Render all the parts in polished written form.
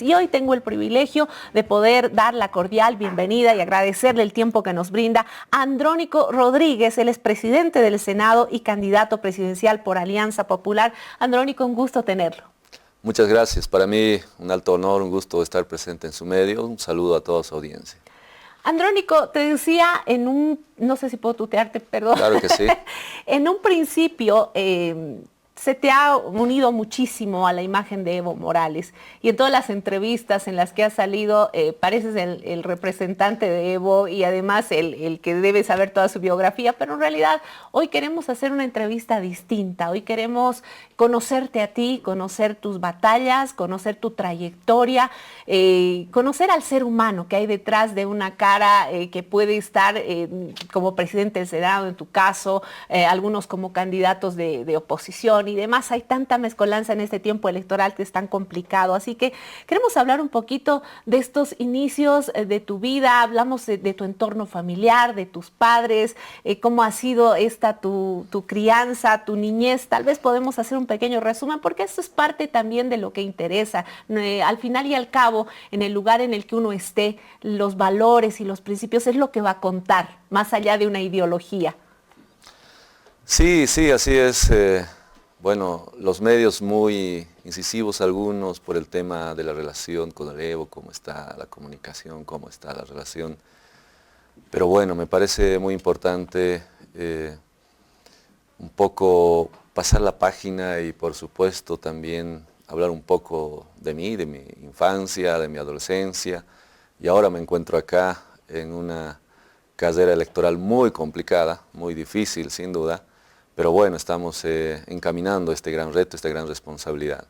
Y hoy tengo el privilegio de poder dar la cordial bienvenida y agradecerle el tiempo que nos brinda a Andrónico Rodríguez. Él es presidente del Senado y candidato presidencial por Alianza Popular. Andrónico, un gusto tenerlo. Muchas gracias. Para mí un alto honor, un gusto estar presente en su medio. Un saludo a toda su audiencia. Andrónico, te decía no sé si puedo tutearte, perdón. Claro que sí. En un principio, se te ha unido muchísimo a la imagen de Evo Morales y en todas las entrevistas en las que has salido pareces el representante de Evo y además el que debe saber toda su biografía, pero en realidad hoy queremos hacer una entrevista distinta, hoy queremos conocerte a ti, conocer tus batallas, conocer tu trayectoria, conocer al ser humano que hay detrás de una cara que puede estar como presidente del Senado, en tu caso, algunos como candidatos de oposición y demás. Hay tanta mezcolanza en este tiempo electoral que es tan complicado. Así que queremos hablar un poquito de estos inicios de tu vida. Hablamos de tu entorno familiar, de tus padres, cómo ha sido tu crianza, tu niñez. Tal vez podemos hacer un pequeño resumen porque esto es parte también de lo que interesa. Al final y al cabo, en el lugar en el que uno esté, los valores y los principios es lo que va a contar, más allá de una ideología. Sí, así es. Bueno, los medios muy incisivos algunos por el tema de la relación con el Evo, cómo está la comunicación, cómo está la relación. Pero bueno, me parece muy importante un poco pasar la página y por supuesto también hablar un poco de mí, de mi infancia, de mi adolescencia. Y ahora me encuentro acá en una carrera electoral muy complicada, muy difícil sin duda. Pero bueno, estamos encaminando este gran reto, esta gran responsabilidad.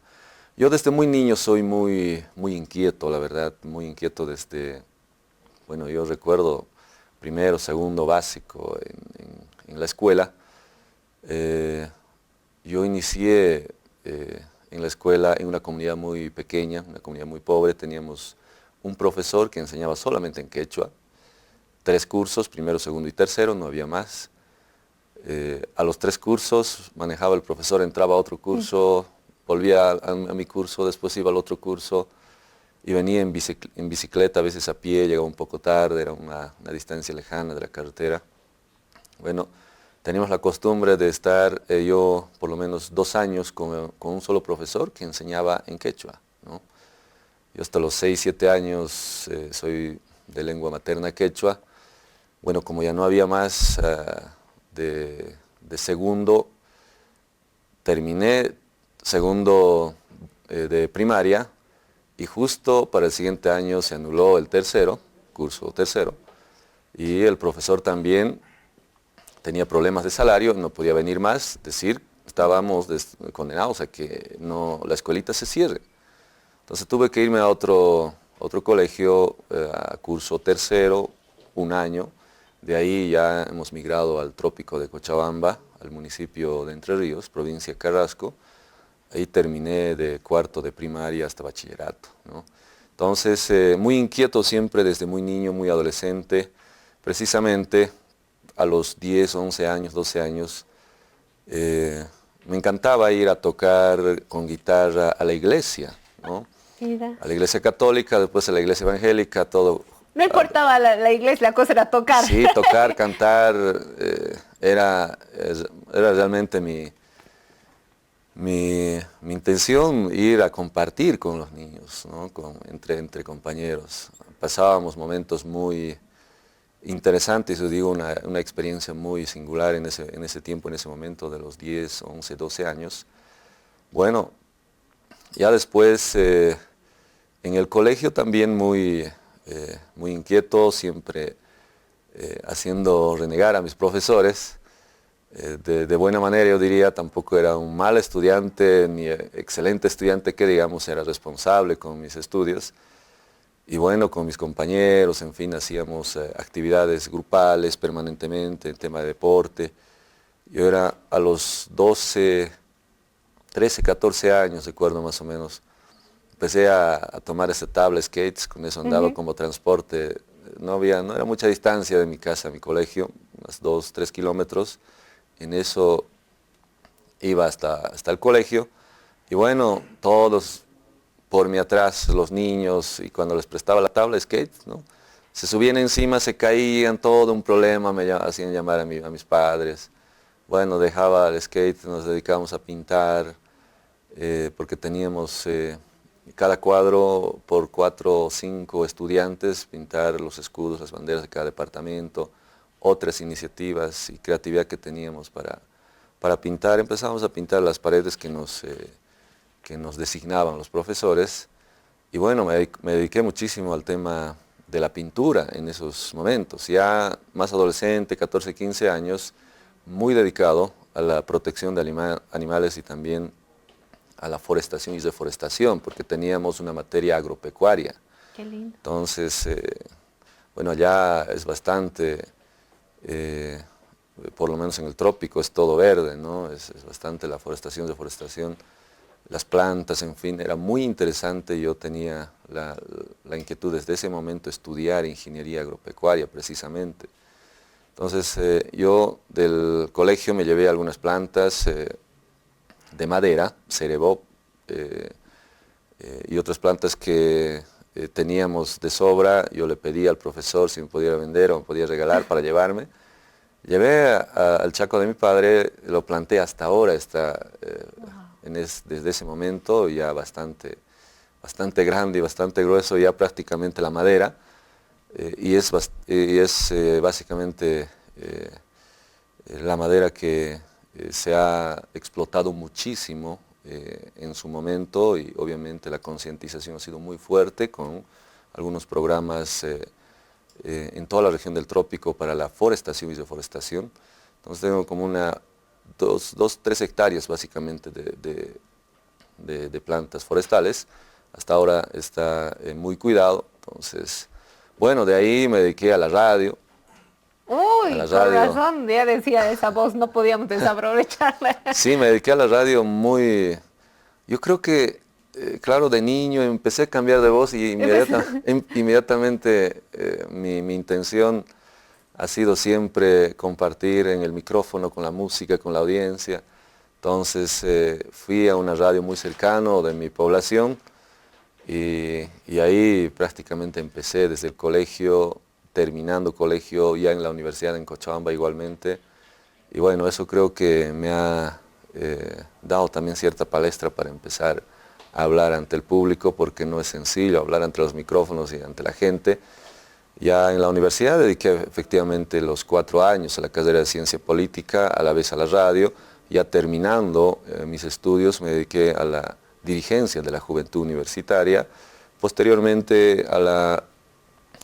Yo desde muy niño soy muy inquieto, la verdad, muy inquieto desde, bueno, yo recuerdo primero, segundo básico en la escuela. Yo inicié en la escuela en una comunidad muy pequeña, una comunidad muy pobre. Teníamos un profesor que enseñaba solamente en quechua, 3 cursos, primero, segundo y tercero, no había más. A los 3 cursos manejaba el profesor, entraba a otro curso, volvía a mi curso, después iba al otro curso y venía en bicicleta, a veces a pie, llegaba un poco tarde, era una distancia lejana de la carretera. Bueno, teníamos la costumbre de estar yo por lo menos 2 años con un solo profesor que enseñaba en quechua, ¿no? Yo hasta los 6, 7 años soy de lengua materna quechua. Bueno, como ya no había más de segundo, terminé segundo de primaria y justo para el siguiente año se anuló el curso tercero, y el profesor también tenía problemas de salario, no podía venir más, es decir, estábamos condenados a que la escuelita se cierre. Entonces tuve que irme a otro colegio, a curso tercero, 1 año. De ahí ya hemos migrado al trópico de Cochabamba, al municipio de Entre Ríos, provincia de Carrasco. Ahí terminé de cuarto de primaria hasta bachillerato, ¿no? Entonces, muy inquieto siempre desde muy niño, muy adolescente. Precisamente a los 10, 11 años, 12 años, me encantaba ir a tocar con guitarra a la iglesia, ¿no? Mira. A la iglesia católica, después a la iglesia evangélica, todo. No importaba la iglesia, la cosa era tocar. Sí, tocar, cantar, era realmente mi intención, ir a compartir con los niños, ¿no? Entre compañeros. Pasábamos momentos muy interesantes, yo digo, una experiencia muy singular en ese tiempo, en ese momento de los 10, 11, 12 años. Bueno, ya después en el colegio también muy inquieto, siempre haciendo renegar a mis profesores. De buena manera, yo diría, tampoco era un mal estudiante, ni excelente estudiante que digamos era responsable con mis estudios. Y bueno, con mis compañeros, en fin, hacíamos actividades grupales permanentemente, en tema de deporte. Yo era a los 12, 13, 14 años, recuerdo más o menos, empecé a tomar esta tabla skates, con eso andaba como transporte. No era mucha distancia de mi casa a mi colegio, unos 2, 3 kilómetros. En eso iba hasta el colegio. Y bueno, todos por mi atrás los niños y cuando les prestaba la tabla de skate, ¿no? Se subían encima, se caían, todo un problema, hacían llamar a mis padres. Bueno, dejaba el skate, nos dedicábamos a pintar, porque teníamos cada cuadro por 4 o 5 estudiantes, pintar los escudos, las banderas de cada departamento, otras iniciativas y creatividad que teníamos para pintar. Empezamos a pintar las paredes que nos designaban los profesores y bueno, me dediqué muchísimo al tema de la pintura en esos momentos. Ya más adolescente, 14, 15 años, muy dedicado a la protección de animales y también a la forestación y deforestación, porque teníamos una materia agropecuaria. Qué lindo. Entonces, bueno, allá es bastante, por lo menos en el trópico es todo verde, ¿no? Es bastante la forestación, deforestación, las plantas, en fin, era muy interesante. Yo tenía la inquietud desde ese momento de estudiar ingeniería agropecuaria precisamente. Entonces, yo del colegio me llevé algunas plantas de madera, cerebó, y otras plantas que teníamos de sobra. Yo le pedí al profesor si me podía vender o me podía regalar para llevarme. Llevé al chaco de mi padre, lo planté hasta ahora, desde ese momento ya bastante grande y bastante grueso, ya prácticamente la madera, y es básicamente la madera que se ha explotado muchísimo en su momento, y obviamente la concientización ha sido muy fuerte con algunos programas en toda la región del trópico para la forestación y deforestación. Entonces tengo como 3 hectáreas básicamente de plantas forestales. Hasta ahora está muy cuidado. Entonces, bueno, de ahí me dediqué a la radio. Uy, con razón, ya decía esa voz, no podíamos desaprovecharla. Sí, me dediqué a la radio yo creo que, claro, de niño empecé a cambiar de voz y inmediatamente mi intención ha sido siempre compartir en el micrófono con la música, con la audiencia. Entonces fui a una radio muy cercano de mi población y ahí prácticamente empecé desde el colegio, terminando colegio, ya en la universidad en Cochabamba igualmente. Y bueno, eso creo que me ha dado también cierta palestra para empezar a hablar ante el público, porque no es sencillo hablar ante los micrófonos y ante la gente. Ya en la universidad dediqué efectivamente los 4 años a la carrera de Ciencia Política, a la vez a la radio. Ya terminando mis estudios me dediqué a la dirigencia de la juventud universitaria, posteriormente a la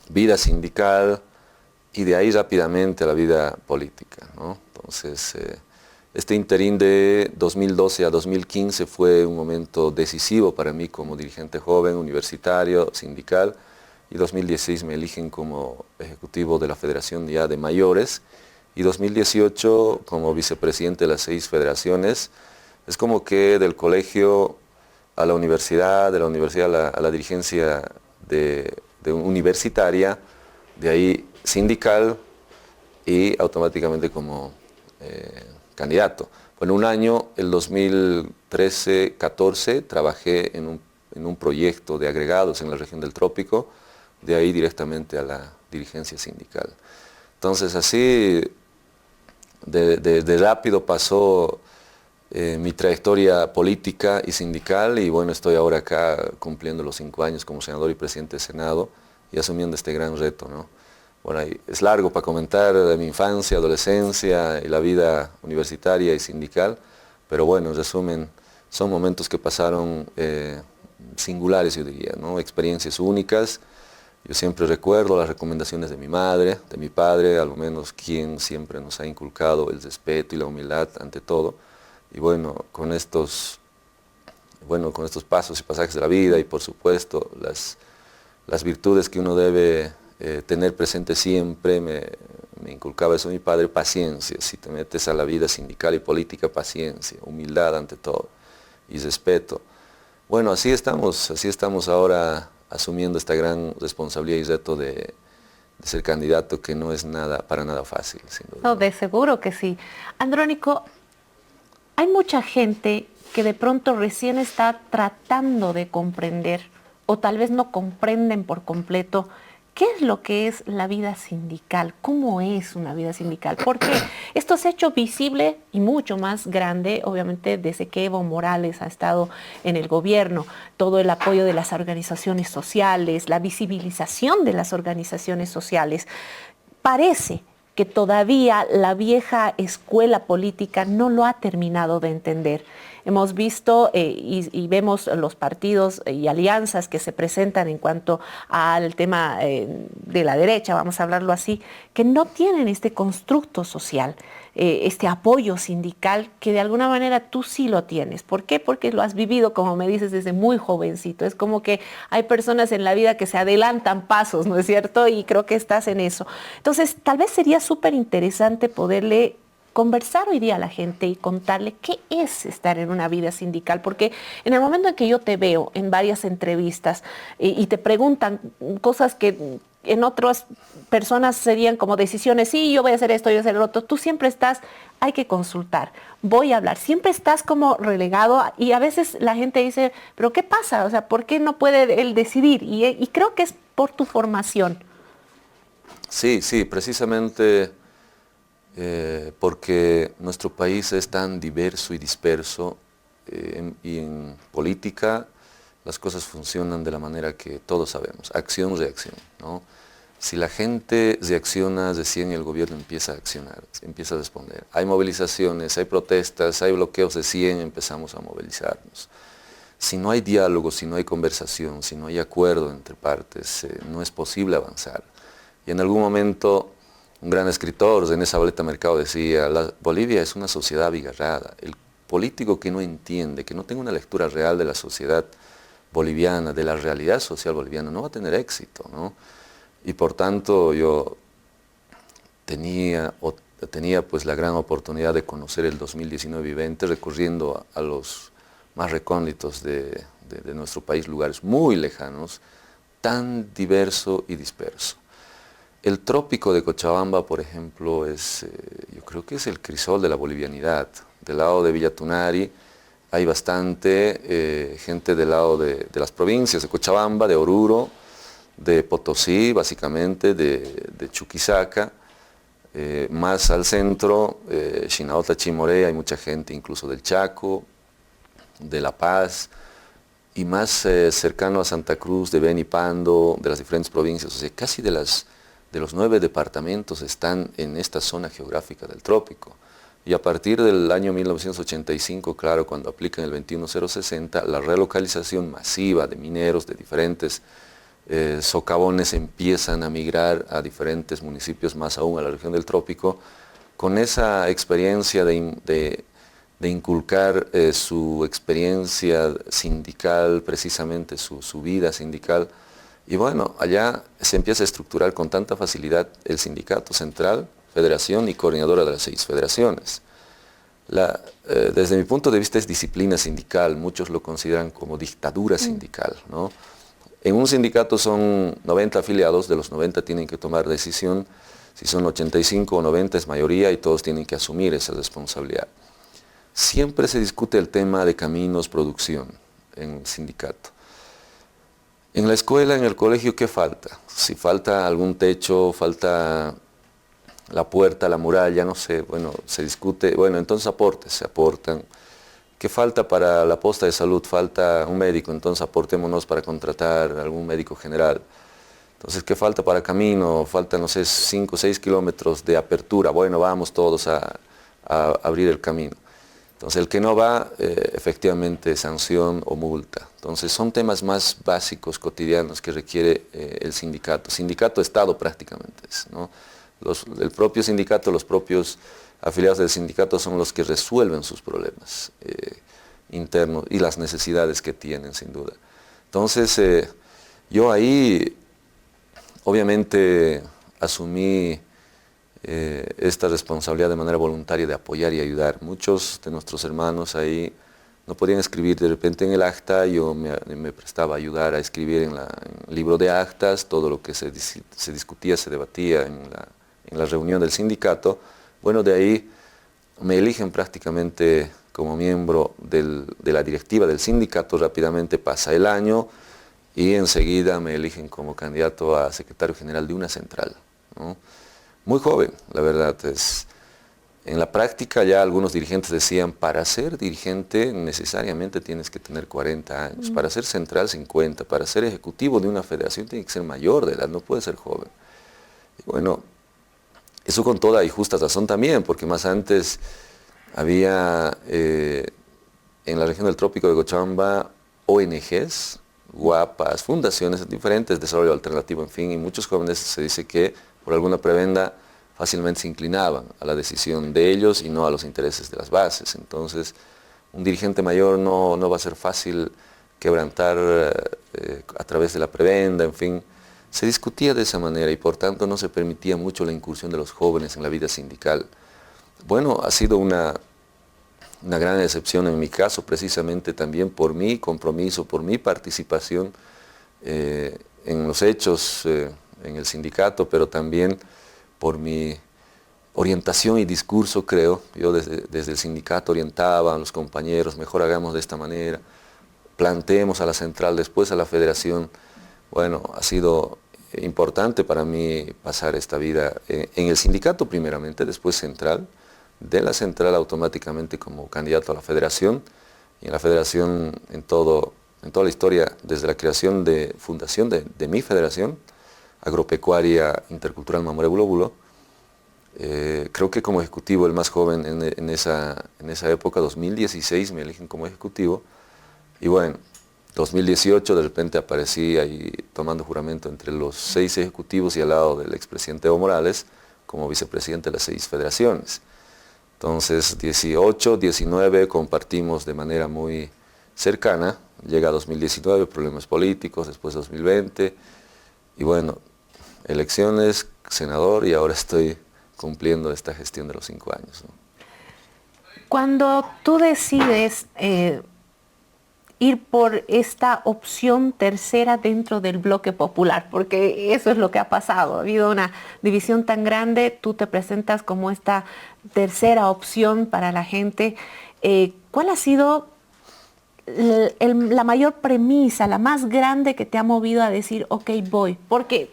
vida sindical y de ahí rápidamente a la vida política, ¿no? Entonces, este interín de 2012 a 2015 fue un momento decisivo para mí como dirigente joven, universitario, sindical, y 2016 me eligen como ejecutivo de la Federación ya de Mayores, y 2018 como vicepresidente de las 6 federaciones. Es como que del colegio a la universidad, de la universidad a la dirigencia de universitaria, de ahí sindical y automáticamente como candidato. Bueno, un año, el 2013-14, trabajé en un proyecto de agregados en la región del trópico, de ahí directamente a la dirigencia sindical. Entonces así de rápido pasó mi trayectoria política y sindical, y bueno, estoy ahora acá cumpliendo los 5 años como senador y presidente del Senado y asumiendo este gran reto, ¿no? Bueno, es largo para comentar de mi infancia, adolescencia y la vida universitaria y sindical, pero bueno, en resumen, son momentos que pasaron singulares, yo diría, ¿no? Experiencias únicas. Yo siempre recuerdo las recomendaciones de mi madre, de mi padre, al menos quien siempre nos ha inculcado el respeto y la humildad ante todo. Y bueno, con estos pasos y pasajes de la vida y por supuesto las virtudes que uno debe tener presente siempre, me inculcaba eso mi padre: paciencia. Si te metes a la vida sindical y política, paciencia, humildad ante todo y respeto. Bueno, así estamos ahora asumiendo esta gran responsabilidad y reto de ser candidato, que no es para nada fácil, sin duda. No, de seguro que sí. Andrónico, hay mucha gente que de pronto recién está tratando de comprender o tal vez no comprenden por completo qué es lo que es la vida sindical, cómo es una vida sindical, porque esto se ha hecho visible y mucho más grande, obviamente, desde que Evo Morales ha estado en el gobierno, todo el apoyo de las organizaciones sociales, la visibilización de las organizaciones sociales. Parece que todavía la vieja escuela política no lo ha terminado de entender. Hemos visto y vemos los partidos y alianzas que se presentan en cuanto al tema de la derecha, vamos a hablarlo así, que no tienen este constructo social, este apoyo sindical que de alguna manera tú sí lo tienes. ¿Por qué? Porque lo has vivido, como me dices, desde muy jovencito. Es como que hay personas en la vida que se adelantan pasos, ¿no es cierto? Y creo que estás en eso. Entonces, tal vez sería súper interesante poderle conversar hoy día a la gente y contarle qué es estar en una vida sindical, porque en el momento en que yo te veo en varias entrevistas y te preguntan cosas que en otras personas serían como decisiones, sí, yo voy a hacer esto, yo voy a hacer lo otro, tú siempre estás, hay que consultar, voy a hablar, siempre estás como relegado y a veces la gente dice, pero ¿qué pasa? O sea, ¿por qué no puede él decidir? Y creo que es por tu formación. Sí, sí, precisamente porque nuestro país es tan diverso y disperso y en política las cosas funcionan de la manera que todos sabemos, acción-reacción, ¿no? Si la gente reacciona, recién el gobierno empieza a accionar, empieza a responder. Hay movilizaciones, hay protestas, hay bloqueos, recién empezamos a movilizarnos. Si no hay diálogo, si no hay conversación, si no hay acuerdo entre partes, no es posible avanzar. Y en algún momento un gran escritor, René Zabaleta Mercado, decía, Bolivia es una sociedad abigarrada. El político que no entiende, que no tenga una lectura real de la sociedad boliviana, de la realidad social boliviana, no va a tener éxito, ¿no? Y por tanto yo tenía pues la gran oportunidad de conocer el 2019 y 20 recorriendo a los más recónditos de nuestro país, lugares muy lejanos, tan diverso y disperso. El trópico de Cochabamba, por ejemplo, yo creo que es el crisol de la bolivianidad. Del lado de Villatunari hay bastante gente del lado de las provincias de Cochabamba, de Oruro, de Potosí, básicamente, de Chuquisaca, más al centro, Chinaota, Chimoré, hay mucha gente incluso del Chaco, de La Paz, y más cercano a Santa Cruz, de Beni Pando, de las diferentes provincias, o sea, casi de los 9 departamentos están en esta zona geográfica del trópico. Y a partir del año 1985, claro, cuando aplican el 21060, la relocalización masiva de mineros de diferentes socavones empiezan a migrar a diferentes municipios, más aún a la región del trópico, con esa experiencia de inculcar su experiencia sindical, precisamente su vida sindical. Y bueno, allá se empieza a estructurar con tanta facilidad el sindicato central, federación y coordinadora de las 6 federaciones. Desde mi punto de vista es disciplina sindical, muchos lo consideran como dictadura sindical, ¿no? En un sindicato son 90 afiliados, de los 90 tienen que tomar decisión, si son 85 o 90 es mayoría y todos tienen que asumir esa responsabilidad. Siempre se discute el tema de caminos, producción en el sindicato. En la escuela, en el colegio, ¿qué falta? Si falta algún techo, falta la puerta, la muralla, no sé, bueno, se discute, bueno, entonces aportes, se aportan. ¿Qué falta para la posta de salud? Falta un médico, entonces aportémonos para contratar algún médico general. Entonces, ¿qué falta para camino? Falta, no sé, 5 o 6 kilómetros de apertura. Bueno, vamos todos a abrir el camino. Entonces, el que no va, efectivamente, sanción o multa. Entonces, son temas más básicos, cotidianos, que requiere el sindicato. Sindicato-Estado prácticamente es, ¿no? El propio sindicato, los propios afiliados del sindicato son los que resuelven sus problemas internos y las necesidades que tienen, sin duda. Entonces, yo ahí, obviamente, asumí esta responsabilidad de manera voluntaria de apoyar y ayudar. Muchos de nuestros hermanos ahí no podían escribir de repente en el acta, yo me prestaba a ayudar a escribir en el libro de actas, todo lo que se discutía, se debatía en la reunión del sindicato. Bueno, de ahí me eligen prácticamente como miembro de la directiva del sindicato. Rápidamente pasa el año y enseguida me eligen como candidato a secretario general de una central, ¿no? Muy joven, la verdad. En la práctica ya algunos dirigentes decían, para ser dirigente necesariamente tienes que tener 40 años, para ser central 50, para ser ejecutivo de una federación tiene que ser mayor de edad, no puede ser joven. Y bueno, eso con toda y justa razón también, porque más antes había en la región del Trópico de Cochabamba ONGs, guapas, fundaciones diferentes, desarrollo alternativo, en fin, y muchos jóvenes se dice que por alguna prebenda fácilmente se inclinaban a la decisión de ellos y no a los intereses de las bases. Entonces, un dirigente mayor no va a ser fácil quebrantar a través de la prebenda, en fin. Se discutía de esa manera y por tanto no se permitía mucho la incursión de los jóvenes en la vida sindical. Bueno, ha sido una gran excepción en mi caso, precisamente también por mi compromiso, por mi participación en los hechos en el sindicato, pero también por mi orientación y discurso, creo. Yo desde el sindicato orientaba a los compañeros, mejor hagamos de esta manera, planteemos a la central, después a la federación. Bueno, ha sido importante para mí pasar esta vida en el sindicato primeramente, después central, de la central automáticamente como candidato a la federación, y en la federación en toda la historia, desde la creación de fundación de mi federación, Agropecuaria Intercultural Mamoré Bulo Bulo. Creo que como ejecutivo, el más joven en esa época, 2016, me eligen como ejecutivo. Y bueno, 2018 de repente aparecí ahí tomando juramento entre los 6 ejecutivos y al lado del expresidente Evo Morales como vicepresidente de las 6 federaciones. Entonces, 18, 19 compartimos de manera muy cercana. Llega 2019, problemas políticos, después 2020. Y bueno, elecciones, senador, y ahora estoy cumpliendo esta gestión de los 5 años, ¿no? Cuando tú decides ir por esta opción tercera dentro del bloque popular, porque eso es lo que ha pasado, ha habido una división tan grande, tú te presentas como esta tercera opción para la gente. ¿Cuál ha sido la mayor premisa, la más grande que te ha movido a decir, ok, voy? Porque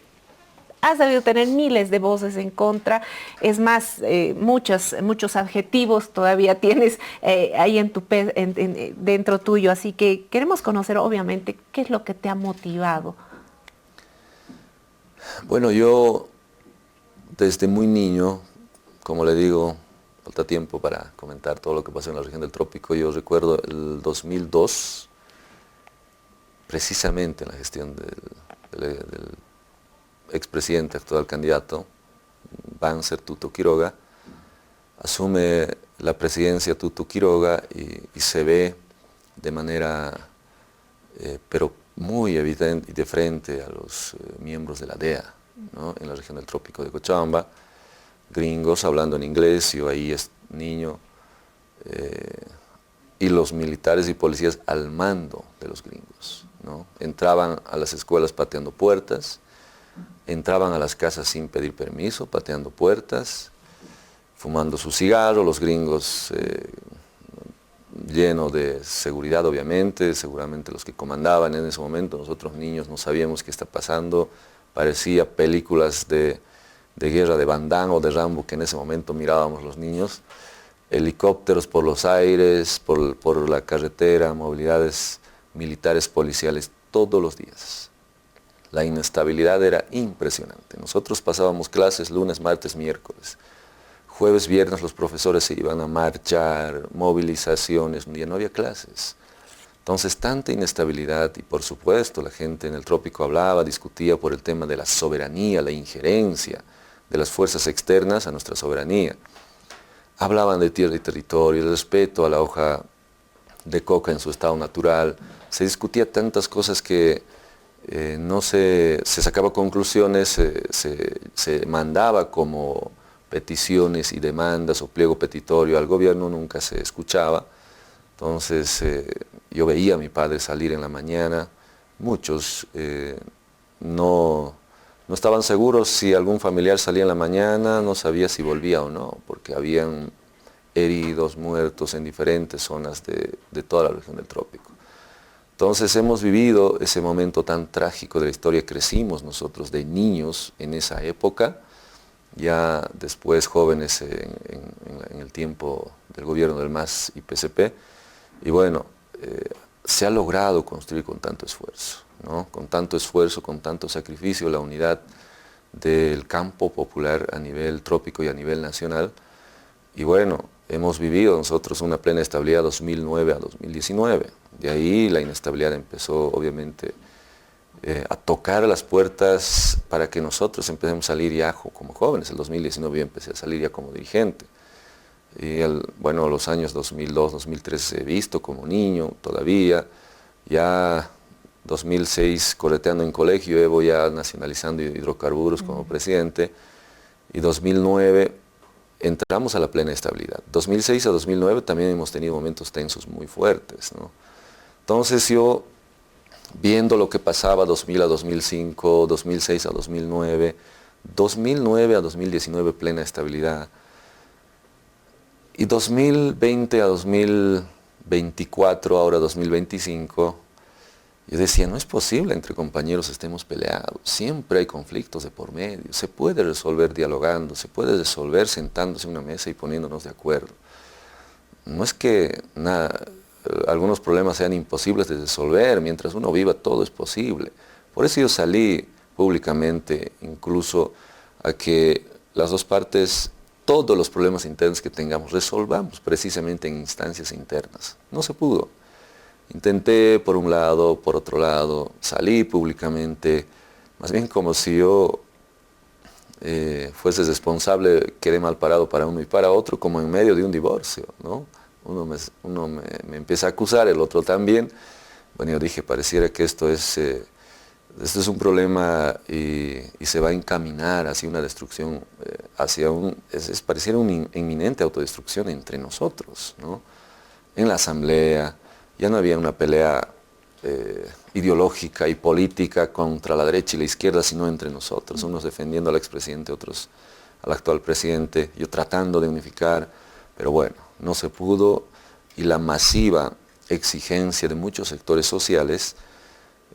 has debido tener miles de voces en contra, es más, muchos adjetivos todavía tienes ahí dentro tuyo, así que queremos conocer obviamente qué es lo que te ha motivado. Bueno, yo desde muy niño, como le digo, falta tiempo para comentar todo lo que pasó en la región del Trópico. Yo recuerdo el 2002, precisamente en la gestión del expresidente, actual candidato, Banzer Tuto Quiroga, asume la presidencia Tuto Quiroga y se ve de manera, pero muy evidente y de frente a los miembros de la DEA, ¿no? En la región del Trópico de Cochabamba, gringos hablando en inglés, yo ahí es niño, y los militares y policías al mando de los gringos, ¿no? Entraban a las escuelas pateando puertas, entraban a las casas sin pedir permiso, pateando puertas, fumando su cigarro, los gringos llenos de seguridad obviamente, seguramente los que comandaban en ese momento, nosotros niños no sabíamos qué está pasando, parecía películas de guerra de Van Damme o de Rambo que en ese momento mirábamos los niños, helicópteros por los aires, por la carretera, movilidades militares, policiales, todos los días. La inestabilidad era impresionante. Nosotros pasábamos clases lunes, martes, miércoles. Jueves, viernes los profesores se iban a marchar, movilizaciones, un día no había clases. Entonces, tanta inestabilidad y por supuesto la gente en el trópico hablaba, discutía por el tema de la soberanía, la injerencia de las fuerzas externas a nuestra soberanía. Hablaban de tierra y territorio, el respeto a la hoja de coca en su estado natural. Se discutía tantas cosas que no se sacaba conclusiones, se mandaba como peticiones y demandas o pliego petitorio al gobierno, nunca se escuchaba. Entonces yo veía a mi padre salir en la mañana, muchos no estaban seguros si algún familiar salía en la mañana, no sabía si volvía o no, porque habían heridos, muertos en diferentes zonas de toda la región del trópico. Entonces hemos vivido ese momento tan trágico de la historia, crecimos nosotros de niños en esa época, ya después jóvenes en el tiempo del gobierno del MAS y PSP, y bueno, se ha logrado construir con tanto esfuerzo, ¿no? Con tanto esfuerzo, con tanto sacrificio, la unidad del campo popular a nivel trópico y a nivel nacional, y bueno, hemos vivido nosotros una plena estabilidad 2009 a 2019. De ahí la inestabilidad empezó obviamente a tocar las puertas para que nosotros empecemos a salir ya como jóvenes. El 2019 yo empecé a salir ya como dirigente. Y bueno, los años 2002, 2003 he visto como niño todavía. Ya 2006 correteando en colegio, Evo ya nacionalizando hidrocarburos como presidente. Y 2009 entramos a la plena estabilidad. 2006 a 2009 también hemos tenido momentos tensos muy fuertes, ¿no? Entonces yo, viendo lo que pasaba 2000 a 2005, 2006 a 2009, 2009 a 2019 plena estabilidad, y 2020 a 2024, ahora 2025, yo decía, no es posible entre compañeros estemos peleados, siempre hay conflictos de por medio, se puede resolver dialogando, se puede resolver sentándose en una mesa y poniéndonos de acuerdo. No es que algunos problemas sean imposibles de resolver, mientras uno viva todo es posible. Por eso yo salí públicamente incluso a que las dos partes, todos los problemas internos que tengamos, resolvamos precisamente en instancias internas. No se pudo. Intenté por un lado, por otro lado, salí públicamente, más bien como si yo fuese responsable, quedé mal parado para uno y para otro, como en medio de un divorcio, ¿no? Uno me empieza a acusar, el otro también. Bueno, yo dije, pareciera que esto es un problema y se va a encaminar hacia una destrucción, pareciera una inminente autodestrucción entre nosotros, ¿no? En la asamblea. Ya no había una pelea ideológica y política contra la derecha y la izquierda, sino entre nosotros, unos defendiendo al expresidente, otros al actual presidente, yo tratando de unificar, pero bueno, no se pudo, y la masiva exigencia de muchos sectores sociales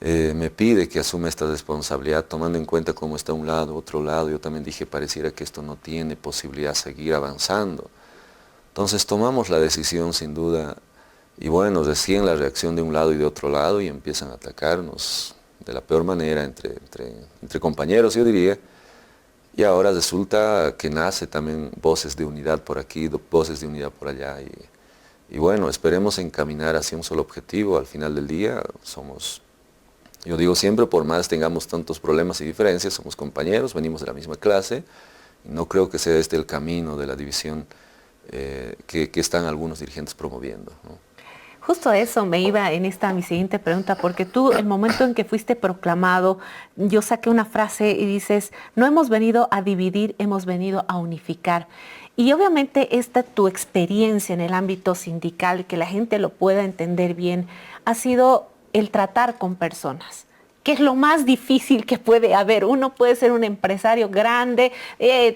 me pide que asuma esta responsabilidad, tomando en cuenta cómo está un lado, otro lado. Yo también dije, pareciera que esto no tiene posibilidad de seguir avanzando. Entonces tomamos la decisión, sin duda. Y bueno, recién la reacción de un lado y de otro lado, y empiezan a atacarnos de la peor manera entre compañeros, yo diría. Y ahora resulta que nace también voces de unidad por aquí, voces de unidad por allá. Y bueno, esperemos encaminar hacia un solo objetivo. Al final del día yo digo siempre, por más tengamos tantos problemas y diferencias, somos compañeros, venimos de la misma clase. Y no creo que sea este el camino de la división que están algunos dirigentes promoviendo, ¿no? Justo eso me iba en mi siguiente pregunta, porque tú, el momento en que fuiste proclamado, yo saqué una frase y dices, no hemos venido a dividir, hemos venido a unificar. Y obviamente tu experiencia en el ámbito sindical, que la gente lo pueda entender bien, ha sido el tratar con personas, que es lo más difícil que puede haber. Uno puede ser un empresario grande,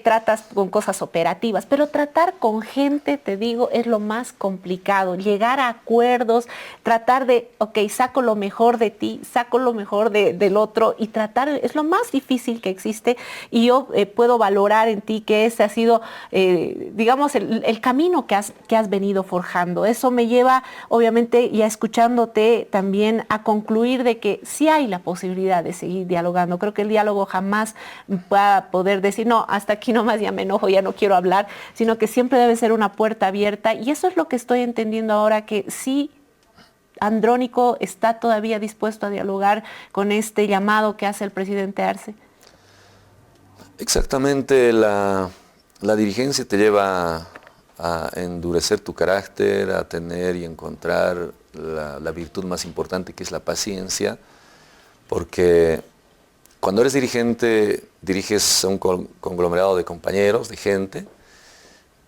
tratas con cosas operativas, pero tratar con gente, te digo, es lo más complicado. Llegar a acuerdos, tratar de, ok, saco lo mejor de ti, saco lo mejor del otro, y tratar, es lo más difícil que existe. Y yo puedo valorar en ti que ese ha sido, digamos, el camino que has venido forjando. Eso me lleva, obviamente, ya escuchándote también, a concluir de que sí hay la posibilidad de seguir dialogando. Creo que el diálogo jamás va a poder decir, no, hasta aquí nomás, ya me enojo, ya no quiero hablar, sino que siempre debe ser una puerta abierta. Y eso es lo que estoy entendiendo ahora, que sí, Andrónico está todavía dispuesto a dialogar con este llamado que hace el presidente Arce. Exactamente, la dirigencia te lleva a endurecer tu carácter, a tener y encontrar la virtud más importante, que es la paciencia. Porque cuando eres dirigente, diriges a un conglomerado de compañeros, de gente,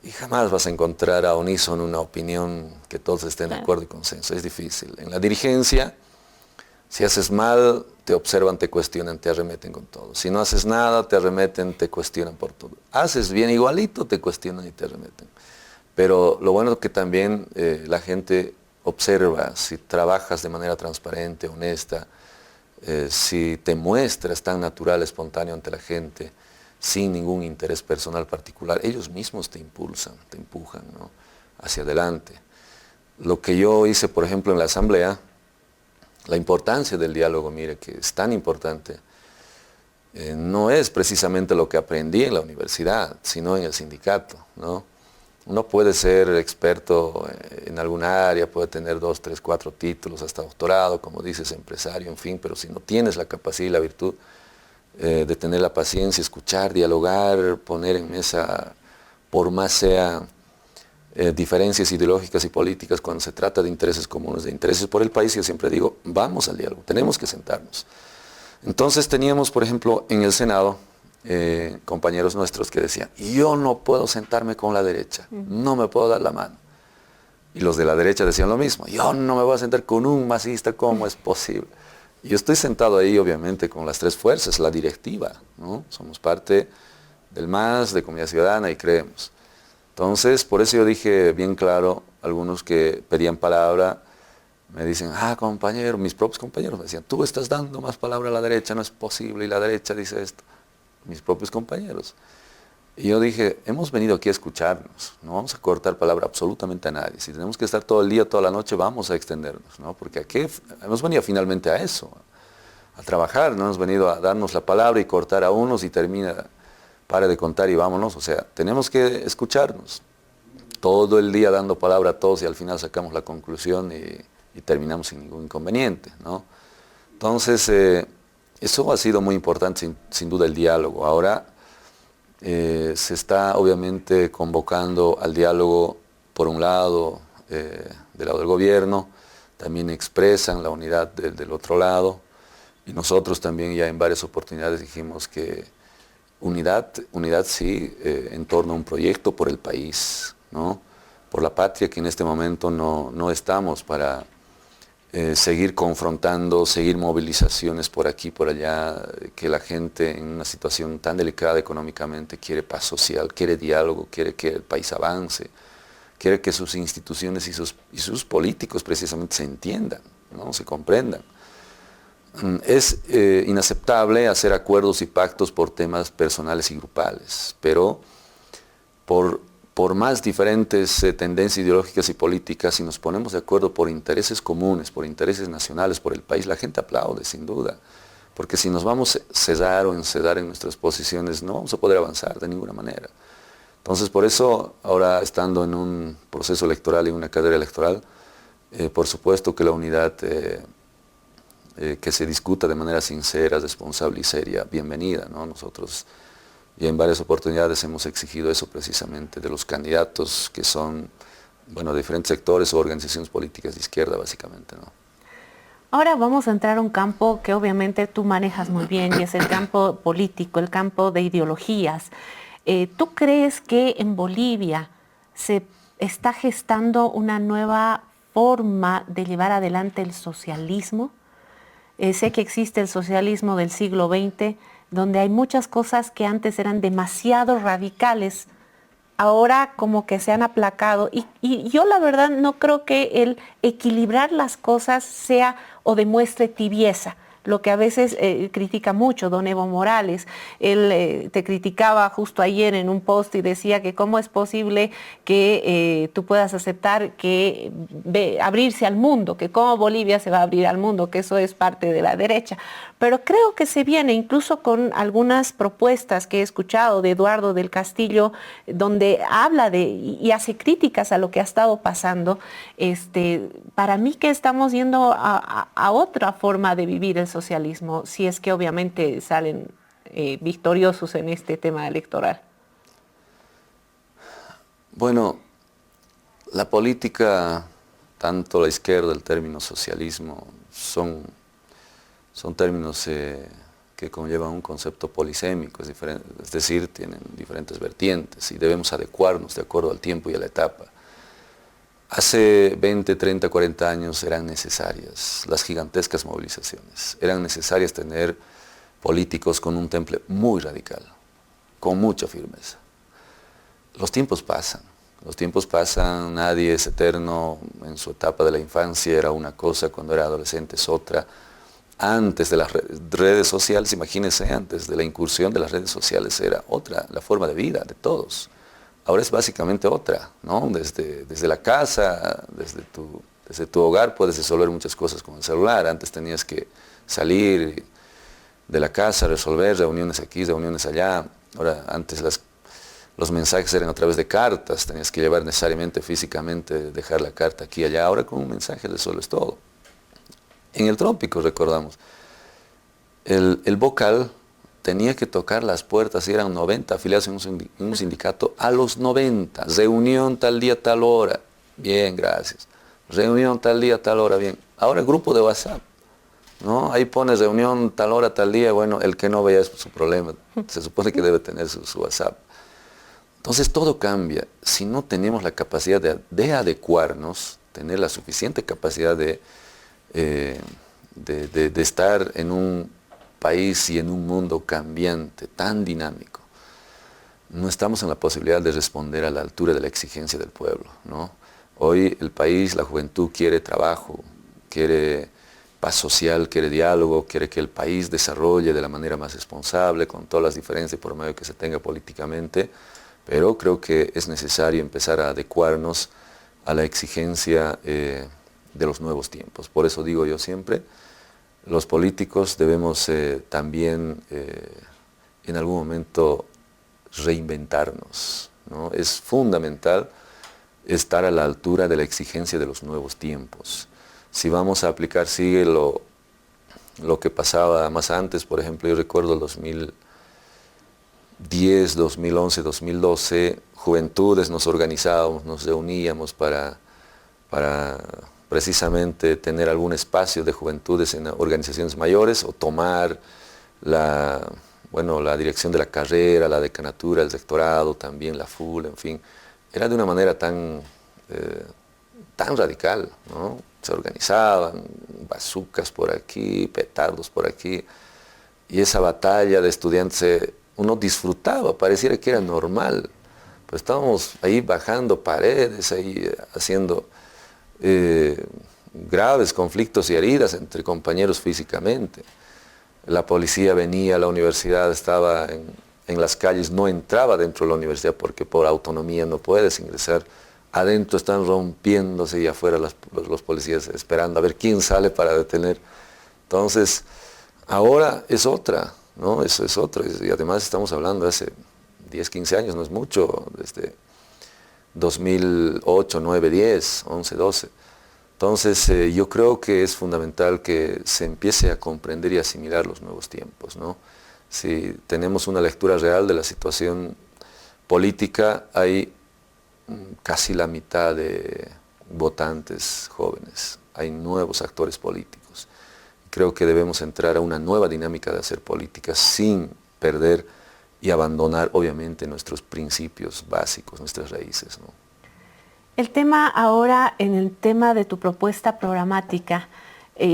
y jamás vas a encontrar a unísono una opinión que todos estén de acuerdo y consenso. Es difícil. En la dirigencia, si haces mal, te observan, te cuestionan, te arremeten con todo. Si no haces nada, te arremeten, te cuestionan por todo. Haces bien igualito, te cuestionan y te arremeten. Pero lo bueno es que también la gente observa si trabajas de manera transparente, honesta, si te muestras tan natural, espontáneo ante la gente, sin ningún interés personal particular, ellos mismos te impulsan, te empujan, ¿no?, hacia adelante. Lo que yo hice, por ejemplo, en la asamblea, la importancia del diálogo, mire, que es tan importante, no es precisamente lo que aprendí en la universidad, sino en el sindicato, ¿no? Uno puede ser experto en alguna área, puede tener 2, 3, 4 títulos, hasta doctorado, como dices, empresario, en fin, pero si no tienes la capacidad y la virtud de tener la paciencia, escuchar, dialogar, poner en mesa, por más sea diferencias ideológicas y políticas, cuando se trata de intereses comunes, de intereses por el país, yo siempre digo, vamos al diálogo, tenemos que sentarnos. Entonces teníamos, por ejemplo, en el Senado, compañeros nuestros que decían, yo no puedo sentarme con la derecha, no me puedo dar la mano. Y los de la derecha decían lo mismo, yo no me voy a sentar con un masista, ¿cómo es posible? Y yo estoy sentado ahí, obviamente, con las tres fuerzas, la directiva, ¿no? Somos parte del MAS, de Comunidad Ciudadana, y creemos. Entonces, por eso yo dije bien claro, algunos que pedían palabra, me dicen, compañero, mis propios compañeros me decían, tú estás dando más palabra a la derecha, no es posible, y la derecha dice esto. Mis propios compañeros. Y yo dije, hemos venido aquí a escucharnos, no vamos a cortar palabra absolutamente a nadie. Si tenemos que estar todo el día, toda la noche, vamos a extendernos, ¿no? Porque aquí hemos venido finalmente a eso, a trabajar, no hemos venido a darnos la palabra y cortar a unos y termina, pare de contar y vámonos. O sea, tenemos que escucharnos todo el día dando palabra a todos y al final sacamos la conclusión y terminamos sin ningún inconveniente, ¿no? Entonces, eso ha sido muy importante, sin duda, el diálogo. Ahora se está obviamente convocando al diálogo, por un lado, del lado del gobierno, también expresan la unidad del otro lado, y nosotros también ya en varias oportunidades dijimos que unidad sí, en torno a un proyecto por el país, ¿no? Por la patria, que en este momento no estamos para seguir confrontando, seguir movilizaciones por aquí, por allá, que la gente en una situación tan delicada económicamente quiere paz social, quiere diálogo, quiere que el país avance, quiere que sus instituciones y sus políticos precisamente se entiendan, ¿no?, se comprendan. Es inaceptable hacer acuerdos y pactos por temas personales y grupales, pero por más diferentes tendencias ideológicas y políticas, si nos ponemos de acuerdo por intereses comunes, por intereses nacionales, por el país, la gente aplaude, sin duda. Porque si nos vamos a cesar o encedar en nuestras posiciones, no vamos a poder avanzar de ninguna manera. Entonces, por eso, ahora estando en un proceso electoral y una carrera electoral, por supuesto que la unidad que se discuta de manera sincera, responsable y seria, bienvenida, ¿no? Nosotros y en varias oportunidades hemos exigido eso precisamente de los candidatos que son, bueno, de diferentes sectores o organizaciones políticas de izquierda, básicamente, ¿no? Ahora vamos a entrar a un campo que obviamente tú manejas muy bien, y es el campo político, el campo de ideologías. ¿Tú crees que en Bolivia se está gestando una nueva forma de llevar adelante el socialismo? Sé que existe el socialismo del siglo XX, donde hay muchas cosas que antes eran demasiado radicales, ahora como que se han aplacado. Y yo la verdad no creo que el equilibrar las cosas sea o demuestre tibieza, lo que a veces critica mucho don Evo Morales. Él te criticaba justo ayer en un post y decía que cómo es posible que tú puedas aceptar que abrirse al mundo, que cómo Bolivia se va a abrir al mundo, que eso es parte de la derecha. Pero creo que se viene incluso con algunas propuestas que he escuchado de Eduardo del Castillo, donde habla y hace críticas a lo que ha estado pasando. Para mí que estamos yendo a otra forma de vivir el socialismo, si es que obviamente salen victoriosos en este tema electoral. Bueno, la política, tanto la izquierda, el término socialismo, son términos que conllevan un concepto polisémico, es decir, tienen diferentes vertientes y debemos adecuarnos de acuerdo al tiempo y a la etapa. Hace 20, 30, 40 años eran necesarias las gigantescas movilizaciones, eran necesarias tener políticos con un temple muy radical, con mucha firmeza. Los tiempos pasan, Los tiempos pasan, nadie es eterno, en su etapa de la infancia era una cosa, cuando era adolescente es otra. Antes de las redes sociales, imagínense, antes de la incursión de las redes sociales era otra, la forma de vida de todos. Ahora es básicamente otra, ¿no? Desde la casa, desde tu hogar puedes resolver muchas cosas con el celular. Antes tenías que salir de la casa, resolver reuniones aquí, reuniones allá. Ahora, antes los mensajes eran a través de cartas, tenías que llevar necesariamente físicamente, dejar la carta aquí y allá. Ahora con un mensaje resuelves todo. En el trópico, recordamos, el vocal tenía que tocar las puertas, y eran 90 afiliados en un sindicato, a los 90, reunión tal día, tal hora, bien, gracias. Reunión tal día, tal hora, bien. Ahora grupo de WhatsApp, ¿no? Ahí pones reunión tal hora, tal día, bueno, el que no vea es su problema, se supone que debe tener su WhatsApp. Entonces todo cambia. Si no tenemos la capacidad de adecuarnos, tener la suficiente capacidad de estar en un país y en un mundo cambiante, tan dinámico, no estamos en la posibilidad de responder a la altura de la exigencia del pueblo, ¿no? Hoy el país, la juventud quiere trabajo, quiere paz social, quiere diálogo, quiere que el país desarrolle de la manera más responsable, con todas las diferencias por medio que se tenga políticamente, pero creo que es necesario empezar a adecuarnos a la exigencia de los nuevos tiempos. Por eso digo yo siempre, los políticos debemos también en algún momento reinventarnos, ¿no? Es fundamental estar a la altura de la exigencia de los nuevos tiempos. Si vamos a aplicar, sigue lo que pasaba más antes, por ejemplo, yo recuerdo 2010, 2011, 2012, juventudes nos organizábamos, nos reuníamos para precisamente tener algún espacio de juventudes en organizaciones mayores o tomar la dirección de la carrera, la decanatura, el rectorado, también la FUL, en fin. Era de una manera tan radical, ¿no? Se organizaban bazucas por aquí, petardos por aquí, y esa batalla de estudiantes uno disfrutaba, pareciera que era normal. Pues estábamos ahí bajando paredes, ahí haciendo graves conflictos y heridas entre compañeros físicamente. La policía venía, la universidad estaba en las calles, no entraba dentro de la universidad porque por autonomía no puedes ingresar. Adentro están rompiéndose y afuera los policías esperando a ver quién sale para detener. Entonces, ahora es otra, ¿no? Eso es otro. Y además estamos hablando de hace 10, 15 años, no es mucho, desde 2008, 9, 10, 11, 12. Entonces, yo creo que es fundamental que se empiece a comprender y asimilar los nuevos tiempos, ¿no? Si tenemos una lectura real de la situación política, hay casi la mitad de votantes jóvenes, hay nuevos actores políticos. Creo que debemos entrar a una nueva dinámica de hacer política sin perder y abandonar, obviamente, nuestros principios básicos, nuestras raíces, ¿no? El tema ahora, en el tema de tu propuesta programática,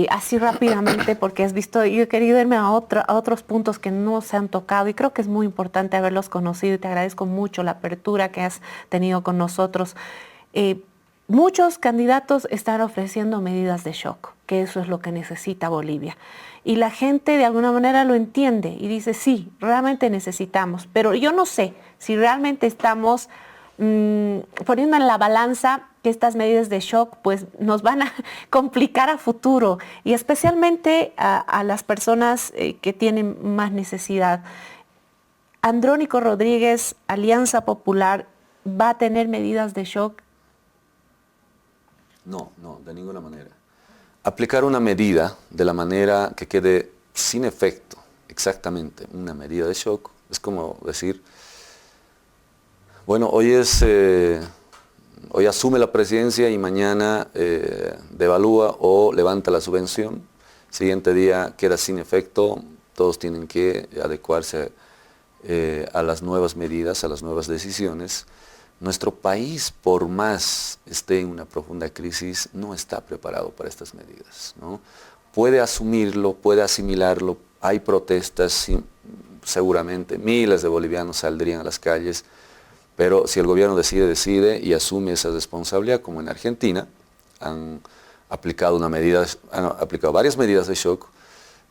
así rápidamente, porque has visto, yo he querido irme a otros puntos que no se han tocado y creo que es muy importante haberlos conocido y te agradezco mucho la apertura que has tenido con nosotros. Muchos candidatos están ofreciendo medidas de shock, que eso es lo que necesita Bolivia. Y la gente de alguna manera lo entiende y dice, sí, realmente necesitamos, pero yo no sé si realmente estamos poniendo en la balanza que estas medidas de shock pues nos van a complicar a futuro y especialmente a las personas que tienen más necesidad. Andrónico Rodríguez, Alianza Popular, ¿va a tener medidas de shock? No, de ninguna manera. Aplicar una medida de la manera que quede sin efecto, exactamente, una medida de shock, es como decir, bueno, hoy asume la presidencia y mañana devalúa o levanta la subvención. Siguiente día queda sin efecto, todos tienen que adecuarse a las nuevas medidas, a las nuevas decisiones. Nuestro país, por más esté en una profunda crisis, no está preparado para estas medidas, ¿no? Puede asumirlo, puede asimilarlo, hay protestas, seguramente miles de bolivianos saldrían a las calles, Pero si el gobierno decide, decide y asume esa responsabilidad, como en Argentina, han aplicado varias medidas de shock,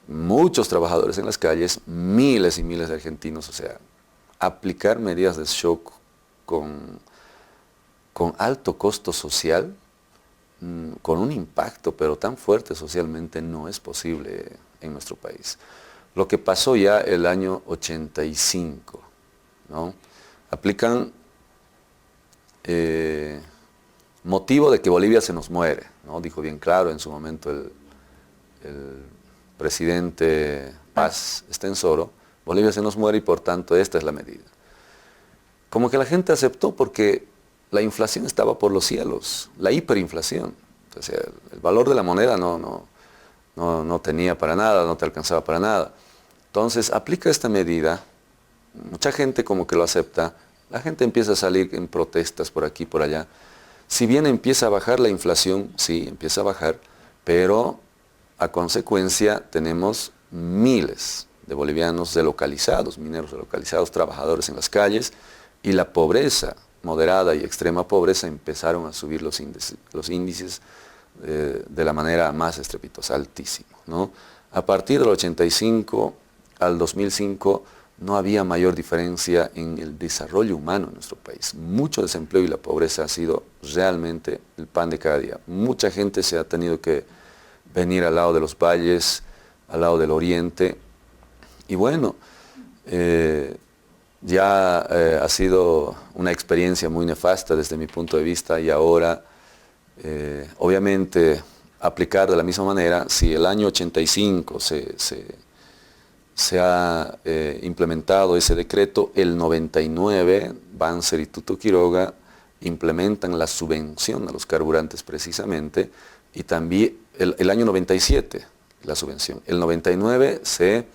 muchos trabajadores en las calles, miles y miles de argentinos, o sea, aplicar medidas de shock con alto costo social, con un impacto, pero tan fuerte socialmente, no es posible en nuestro país. Lo que pasó ya el año 85, ¿no? Aplican motivo de que Bolivia se nos muere, ¿no? Dijo bien claro en su momento el presidente Paz Estenssoro, Bolivia se nos muere y por tanto esta es la medida. Como que la gente aceptó porque la inflación estaba por los cielos, la hiperinflación. O sea, el valor de la moneda no tenía para nada, no te alcanzaba para nada. Entonces aplica esta medida, mucha gente como que lo acepta, la gente empieza a salir en protestas por aquí, por allá. Si bien empieza a bajar la inflación, sí, empieza a bajar, pero a consecuencia tenemos miles de bolivianos delocalizados, mineros delocalizados, trabajadores en las calles, y la pobreza, moderada y extrema pobreza, empezaron a subir los índices de la manera más estrepitosa, altísimo, ¿no? A partir del 85 al 2005 no había mayor diferencia en el desarrollo humano en nuestro país. Mucho desempleo y la pobreza ha sido realmente el pan de cada día. Mucha gente se ha tenido que venir al lado de los valles, al lado del oriente, y bueno, ya ha sido una experiencia muy nefasta desde mi punto de vista, y ahora, obviamente, aplicar de la misma manera. Si el año 85 se ha implementado ese decreto, el 99, Banzer y Tuto Quiroga implementan la subvención a los carburantes precisamente, y también el año 97, la subvención. El 99 se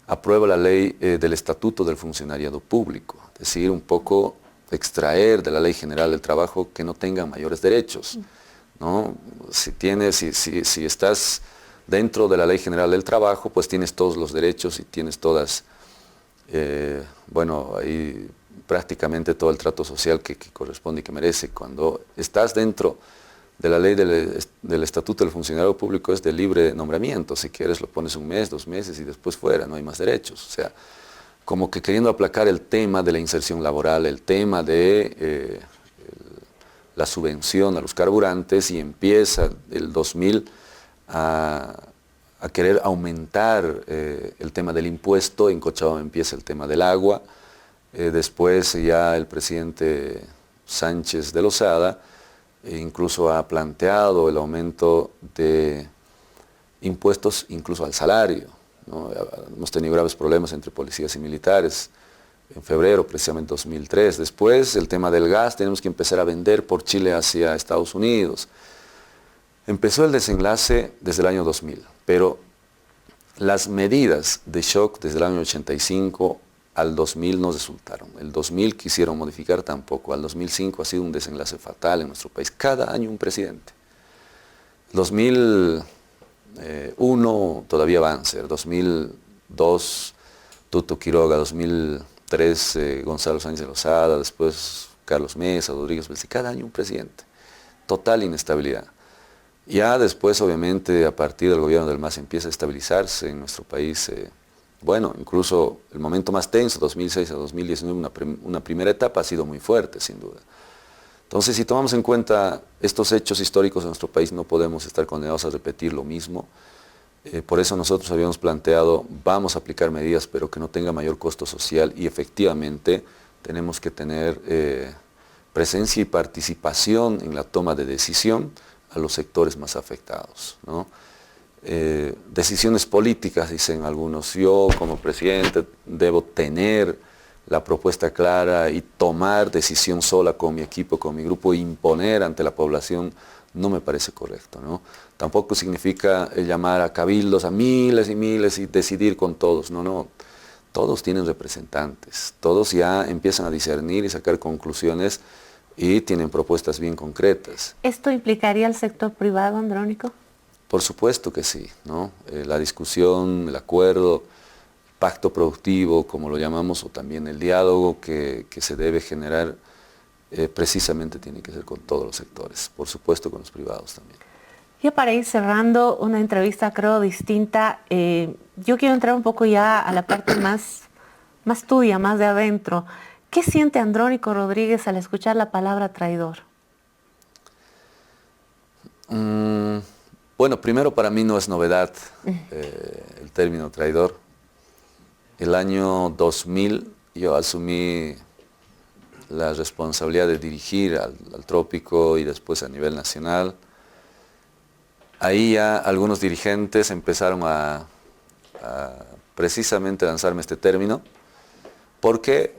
aprueba la ley del Estatuto del Funcionariado Público, es decir, un poco extraer de la Ley General del Trabajo que no tengan mayores derechos, ¿no? Si estás dentro de la Ley General del Trabajo, pues tienes todos los derechos y tienes todas, bueno, ahí prácticamente todo el trato social que corresponde y que merece. Cuando estás dentro de la ley del Estatuto del Funcionario Público, es de libre nombramiento. Si quieres lo pones un mes, 2 meses y después fuera, no hay más derechos. O sea, como que queriendo aplacar el tema de la inserción laboral, el tema de la subvención a los carburantes, y empieza el 2000 a querer aumentar el tema del impuesto. En Cochabamba empieza el tema del agua, después ya el presidente Sánchez de Lozada incluso ha planteado el aumento de impuestos incluso al salario, ¿no? Hemos tenido graves problemas entre policías y militares en febrero, precisamente 2003. Después el tema del gas, tenemos que empezar a vender por Chile hacia Estados Unidos. Empezó el desenlace desde el año 2000, pero las medidas de shock desde el año 85 al 2000 no resultaron. El 2000 quisieron modificar tampoco. Al 2005 ha sido un desenlace fatal en nuestro país. Cada año un presidente. 2001 todavía Banzer, 2002 Tuto Quiroga, 2003 Gonzalo Sánchez de Lozada, después Carlos Mesa, Rodríguez Belsi. Cada año un presidente. Total inestabilidad. Ya después, obviamente, a partir del gobierno del MAS empieza a estabilizarse en nuestro país. Bueno, incluso el momento más tenso, 2006 a 2019, una primera etapa ha sido muy fuerte, sin duda. Entonces, si tomamos en cuenta estos hechos históricos en nuestro país, no podemos estar condenados a repetir lo mismo. Por eso nosotros habíamos planteado, vamos a aplicar medidas, pero que no tenga mayor costo social, y efectivamente tenemos que tener presencia y participación en la toma de decisión a los sectores más afectados, ¿no? Decisiones políticas, dicen algunos. Yo como presidente debo tener la propuesta clara y tomar decisión sola con mi equipo, con mi grupo, e imponer ante la población, no me parece correcto, ¿no? Tampoco significa llamar a cabildos, a miles y miles, y decidir con todos. No, no. Todos tienen representantes, todos ya empiezan a discernir y sacar conclusiones y tienen propuestas bien concretas. ¿Esto implicaría al sector privado, Andrónico? Por supuesto que sí, ¿no? La discusión, el acuerdo pacto productivo, como lo llamamos, o también el diálogo que se debe generar, precisamente tiene que ser con todos los sectores, por supuesto con los privados también. Ya para ir cerrando una entrevista creo distinta, yo quiero entrar un poco ya a la parte más tuya, más de adentro. ¿Qué siente Andrónico Rodríguez al escuchar la palabra traidor? Bueno, primero para mí no es novedad el término traidor. El año 2000 yo asumí la responsabilidad de dirigir al Trópico y después a nivel nacional. Ahí ya algunos dirigentes empezaron a precisamente lanzarme este término, porque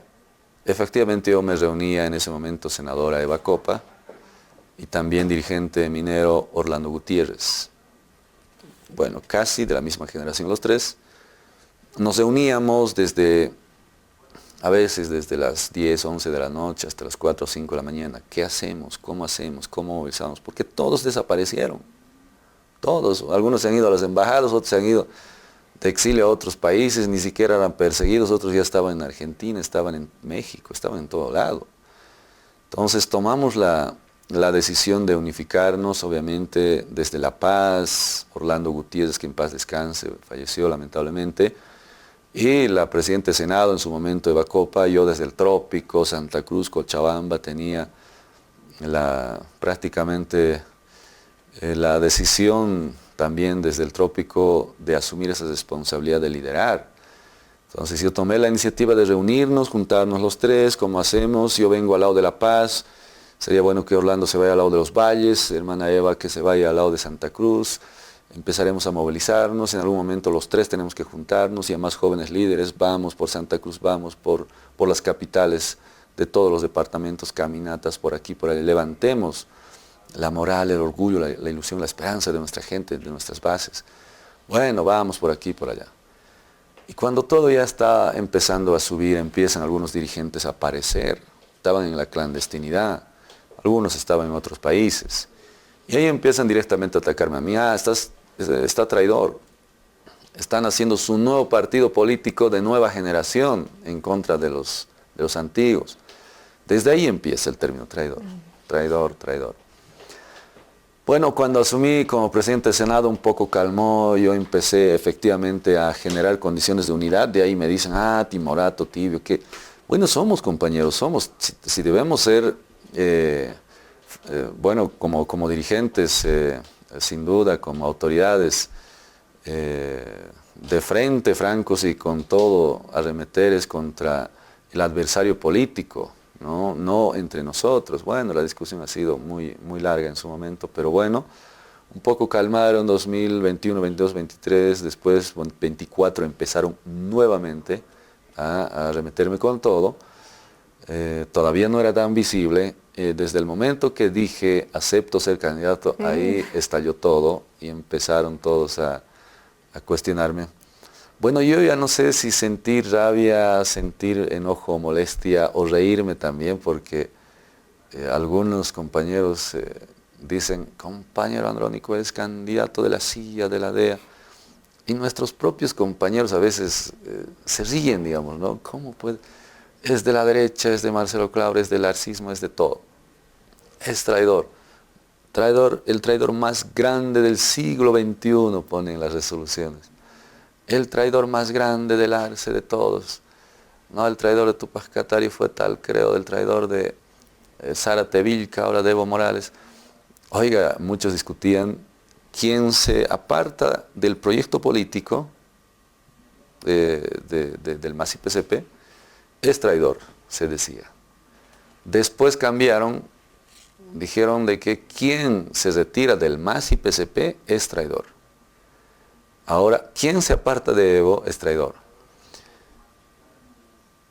efectivamente yo me reunía en ese momento senadora Eva Copa y también dirigente minero Orlando Gutiérrez. Bueno, casi de la misma generación los tres. Nos reuníamos a veces desde las 10, 11 de la noche hasta las 4 o 5 de la mañana. ¿Qué hacemos? ¿Cómo movilizamos? Porque todos desaparecieron. Todos. Algunos se han ido a las embajadas, otros se han ido de exilio a otros países, ni siquiera eran perseguidos, otros ya estaban en Argentina, estaban en México, estaban en todo lado. Entonces tomamos la decisión de unificarnos, obviamente desde La Paz. Orlando Gutiérrez, que en paz descanse, falleció lamentablemente, y la presidenta de Senado en su momento, Eva Copa. Yo desde el Trópico, Santa Cruz, Cochabamba, tenía prácticamente la decisión también desde el Trópico de asumir esa responsabilidad de liderar. Entonces yo tomé la iniciativa de reunirnos, juntarnos los tres, como hacemos. Yo vengo al lado de La Paz, sería bueno que Orlando se vaya al lado de los Valles, hermana Eva que se vaya al lado de Santa Cruz. Empezaremos a movilizarnos, en algún momento los tres tenemos que juntarnos y a más jóvenes líderes, vamos por Santa Cruz, vamos por las capitales de todos los departamentos, caminatas por aquí, por ahí, levantemos la moral, el orgullo, la ilusión, la esperanza de nuestra gente, de nuestras bases. Bueno, vamos por aquí, por allá. Y cuando todo ya está empezando a subir, empiezan algunos dirigentes a aparecer, estaban en la clandestinidad, algunos estaban en otros países. Y ahí empiezan directamente a atacarme a mí. Está traidor. Están haciendo su nuevo partido político de nueva generación en contra de los antiguos. Desde ahí empieza el término traidor. Traidor. Bueno, cuando asumí como presidente del Senado un poco calmó, yo empecé efectivamente a generar condiciones de unidad. De ahí me dicen, timorato, tibio, que bueno, somos compañeros, si debemos ser, bueno, como dirigentes, sin duda, como autoridades, de frente, francos y con todo, arremeter contra el adversario político, no entre nosotros. Bueno, la discusión ha sido muy, muy larga en su momento, pero bueno, un poco calmaron 2021, 22, 23, después 24 empezaron nuevamente a arremeterme con todo. Todavía no era tan visible. Desde el momento que dije acepto ser candidato, ahí estalló todo y empezaron todos a cuestionarme. Bueno, yo ya no sé si sentir rabia, sentir enojo, molestia o reírme también, porque algunos compañeros dicen, compañero Andrónico, eres candidato de la silla, de la DEA. Y nuestros propios compañeros a veces se ríen, digamos, ¿no? ¿Cómo puede? Es de la derecha, es de Marcelo Claure, es del arcismo, es de todo. Es traidor. El traidor más grande del siglo XXI, ponen las resoluciones. El traidor más grande del arce de todos. No, el traidor de Tupac Katari fue tal, creo, del traidor de Zárate Vilca, ahora de Evo Morales. Oiga, muchos discutían quién se aparta del proyecto político del MAS-PCP es traidor, se decía. Después cambiaron, dijeron de que quien se retira del MAS-PCP es traidor. Ahora, quien se aparta de Evo es traidor.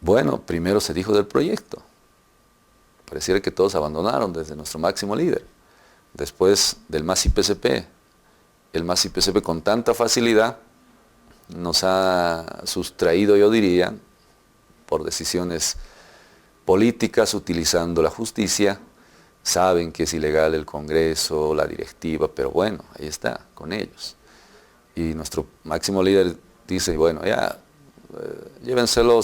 Bueno, primero se dijo del proyecto. Pareciera que todos abandonaron desde nuestro máximo líder. Después del MAS-PCP. El MAS-PCP con tanta facilidad nos ha sustraído, yo diría, por decisiones políticas, utilizando la justicia. Saben que es ilegal el Congreso, la directiva, pero bueno, ahí está, con ellos. Y nuestro máximo líder dice, bueno, ya llévenselo,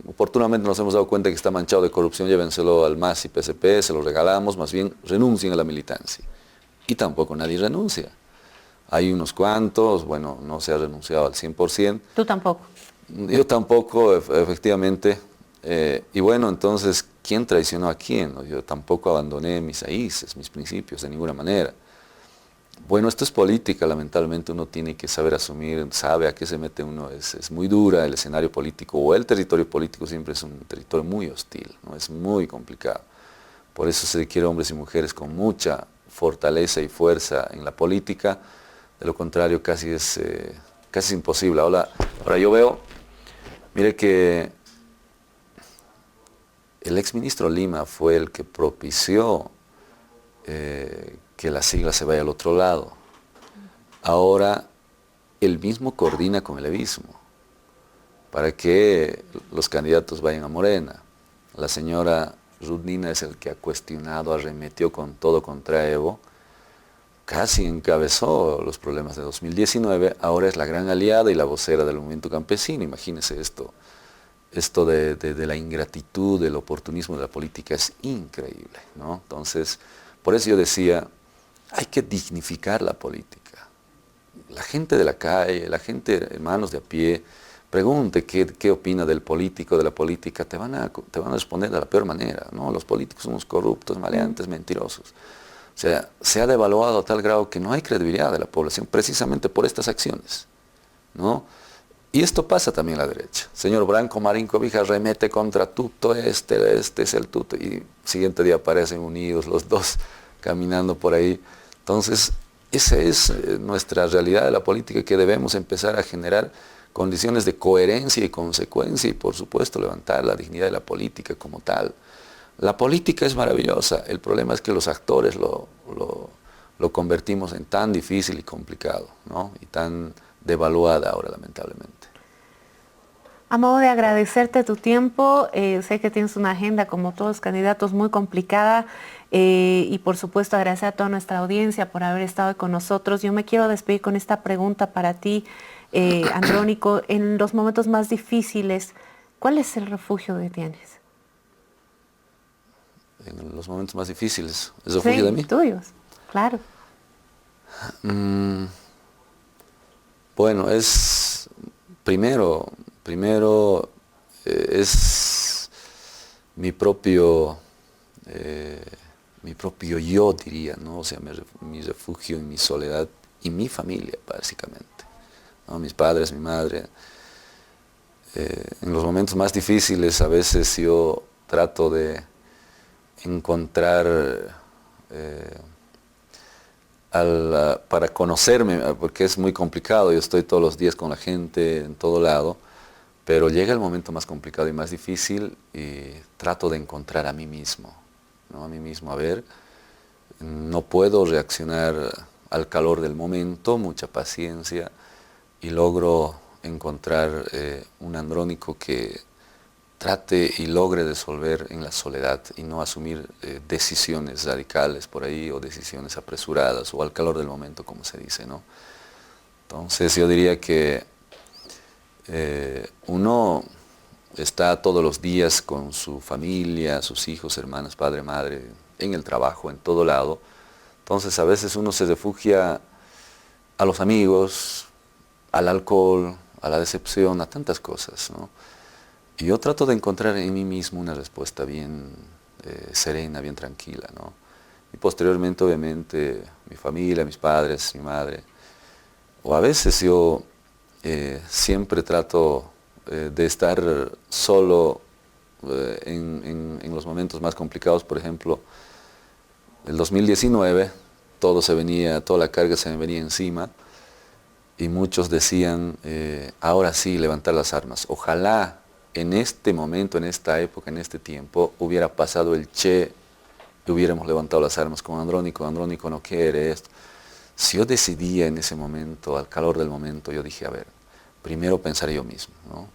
oportunamente nos hemos dado cuenta que está manchado de corrupción, llévenselo al MAS y PSP, se lo regalamos, más bien renuncien a la militancia. Y tampoco nadie renuncia. Hay unos cuantos, bueno, no se ha renunciado al 100%. ¿Tú tampoco? Yo tampoco, efectivamente. Y bueno, entonces, ¿quién traicionó a quién? Yo tampoco abandoné mis raíces, mis principios, de ninguna manera. Bueno, esto es política, lamentablemente uno tiene que saber asumir, sabe a qué se mete uno, es muy dura el escenario político, o el territorio político siempre es un territorio muy hostil, ¿no? Es muy complicado. Por eso se requiere hombres y mujeres con mucha fortaleza y fuerza en la política, de lo contrario casi es imposible. Ahora yo veo, mire que el exministro Lima fue el que propició que la sigla se vaya al otro lado. Ahora él mismo coordina con el levismo para que los candidatos vayan a Morena. La señora Rudnina es el que ha cuestionado, arremetió con todo contra Evo, casi encabezó los problemas de 2019, ahora es la gran aliada y la vocera del movimiento campesino. Imagínense esto de la ingratitud, del oportunismo de la política es increíble, ¿no? Entonces, por eso yo decía, hay que dignificar la política. La gente de la calle, la gente, hermanos de a pie, pregunte qué opina del político, de la política, te van a responder de la peor manera, ¿no? Los políticos somos corruptos, maleantes, mentirosos. O sea, se ha devaluado a tal grado que no hay credibilidad de la población precisamente por estas acciones, ¿no? Y esto pasa también en la derecha. Señor Branco Marín Cobija remete contra Tuto, este es el Tuto, y siguiente día aparecen unidos los dos caminando por ahí. Entonces, esa es nuestra realidad de la política, que debemos empezar a generar condiciones de coherencia y consecuencia y, por supuesto, levantar la dignidad de la política como tal. La política es maravillosa, el problema es que los actores lo convertimos en tan difícil y complicado, ¿no? Y tan devaluada ahora, lamentablemente. A modo de agradecerte tu tiempo, sé que tienes una agenda, como todos los candidatos, muy complicada, y por supuesto agradecer a toda nuestra audiencia por haber estado con nosotros. Yo me quiero despedir con esta pregunta para ti, Andrónico. En los momentos más difíciles, ¿cuál es el refugio que tienes? En los momentos más difíciles, ¿el refugio de mí? Tuyos, claro. Bueno, es primero es mi propio yo, diría, ¿no? O sea, mi refugio en mi soledad y mi familia, básicamente, ¿no? Mis padres, mi madre. En los momentos más difíciles a veces yo trato de encontrar para conocerme, porque es muy complicado, yo estoy todos los días con la gente en todo lado, pero llega el momento más complicado y más difícil y trato de encontrar a mí mismo, ¿no? A mí mismo, a ver, no puedo reaccionar al calor del momento, mucha paciencia, y logro encontrar un Andrónico que trate y logre resolver en la soledad y no asumir decisiones radicales por ahí o decisiones apresuradas o al calor del momento, como se dice, ¿no? Entonces yo diría que uno está todos los días con su familia, sus hijos, hermanos, padre, madre, en el trabajo, en todo lado. Entonces a veces uno se refugia a los amigos, al alcohol, a la decepción, a tantas cosas, ¿no? Y yo trato de encontrar en mí mismo una respuesta bien serena, bien tranquila, ¿no? Y posteriormente, obviamente, mi familia, mis padres, mi madre. O a veces yo siempre trato de estar solo en los momentos más complicados. Por ejemplo, el 2019, toda la carga se me venía encima y muchos decían, ahora sí, levantar las armas. Ojalá en este momento, en esta época, en este tiempo, hubiera pasado el Che y hubiéramos levantado las armas con Andrónico. Andrónico no quiere esto. Si yo decidía en ese momento, al calor del momento, yo dije, a ver, primero pensaré yo mismo, ¿no?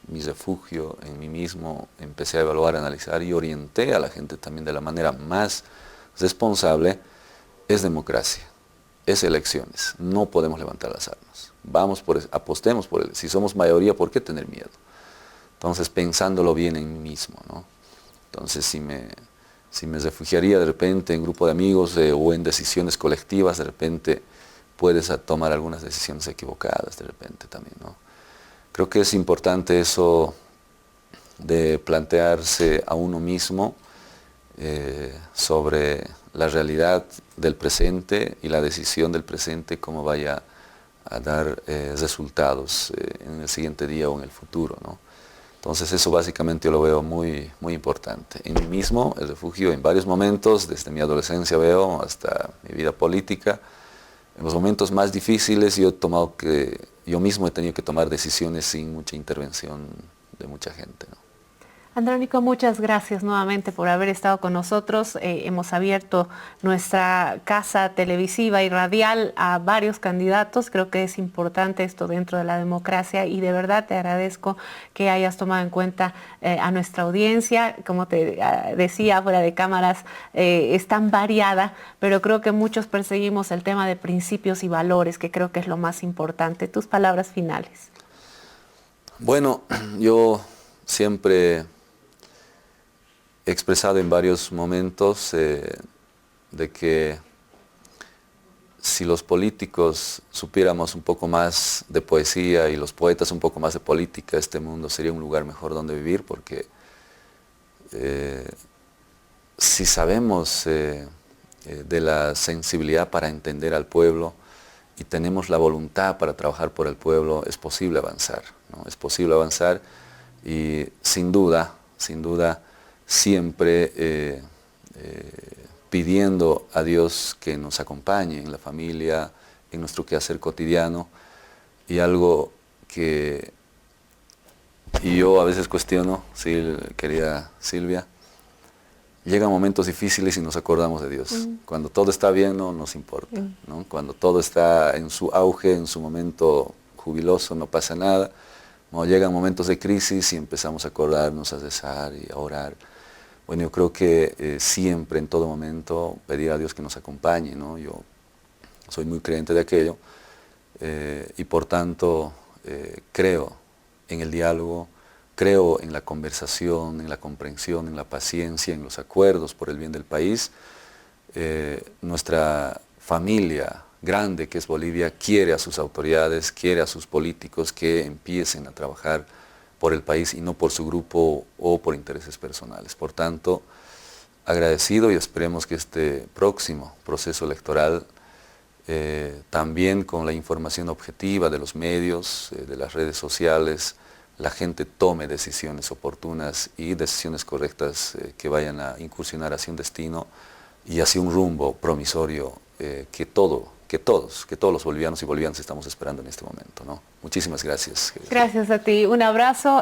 Mi refugio en mí mismo, empecé a evaluar, a analizar y orienté a la gente también de la manera más responsable, es democracia. es elecciones, no podemos levantar las armas. Apostemos por él. Si somos mayoría, ¿por qué tener miedo? Entonces, pensándolo bien en mí mismo, ¿no? Entonces, si me refugiaría de repente en grupo de amigos o en decisiones colectivas, de repente puedes tomar algunas decisiones equivocadas, de repente también, ¿no? Creo que es importante eso de plantearse a uno mismo sobre la realidad del presente y la decisión del presente, cómo vaya a dar resultados en el siguiente día o en el futuro, ¿no? Entonces eso básicamente yo lo veo muy, muy importante. En mí mismo, el refugio en varios momentos, desde mi adolescencia veo hasta mi vida política, en los momentos más difíciles yo mismo he tenido que tomar decisiones sin mucha intervención de mucha gente, ¿no? Andrónico, muchas gracias nuevamente por haber estado con nosotros. Hemos abierto nuestra casa televisiva y radial a varios candidatos. Creo que es importante esto dentro de la democracia y de verdad te agradezco que hayas tomado en cuenta a nuestra audiencia. Como te decía fuera de cámaras, es tan variada, pero creo que muchos perseguimos el tema de principios y valores, que creo que es lo más importante. Tus palabras finales. Bueno, yo siempre he expresado en varios momentos de que si los políticos supiéramos un poco más de poesía y los poetas un poco más de política, este mundo sería un lugar mejor donde vivir, porque si sabemos de la sensibilidad para entender al pueblo y tenemos la voluntad para trabajar por el pueblo, es posible avanzar, ¿no? Es posible avanzar y sin duda, siempre pidiendo a Dios que nos acompañe en la familia, en nuestro quehacer cotidiano, y algo que yo a veces cuestiono, sí, querida Silvia, llegan momentos difíciles y nos acordamos de Dios. Cuando todo está bien no nos importa, ¿no? Cuando todo está en su auge, en su momento jubiloso, no pasa nada. No, llegan momentos de crisis y empezamos a acordarnos, a rezar y a orar. Bueno, yo creo que siempre, en todo momento, pedir a Dios que nos acompañe, ¿no? Yo soy muy creyente de aquello y por tanto creo en el diálogo, creo en la conversación, en la comprensión, en la paciencia, en los acuerdos por el bien del país. Nuestra familia grande que es Bolivia quiere a sus autoridades, quiere a sus políticos que empiecen a trabajar por el país y no por su grupo o por intereses personales. Por tanto, agradecido y esperemos que este próximo proceso electoral, también con la información objetiva de los medios, de las redes sociales, la gente tome decisiones oportunas y decisiones correctas que vayan a incursionar hacia un destino y hacia un rumbo promisorio que todos los bolivianos y bolivianas estamos esperando en este momento, ¿no? Muchísimas gracias. Gracias a ti. Un abrazo.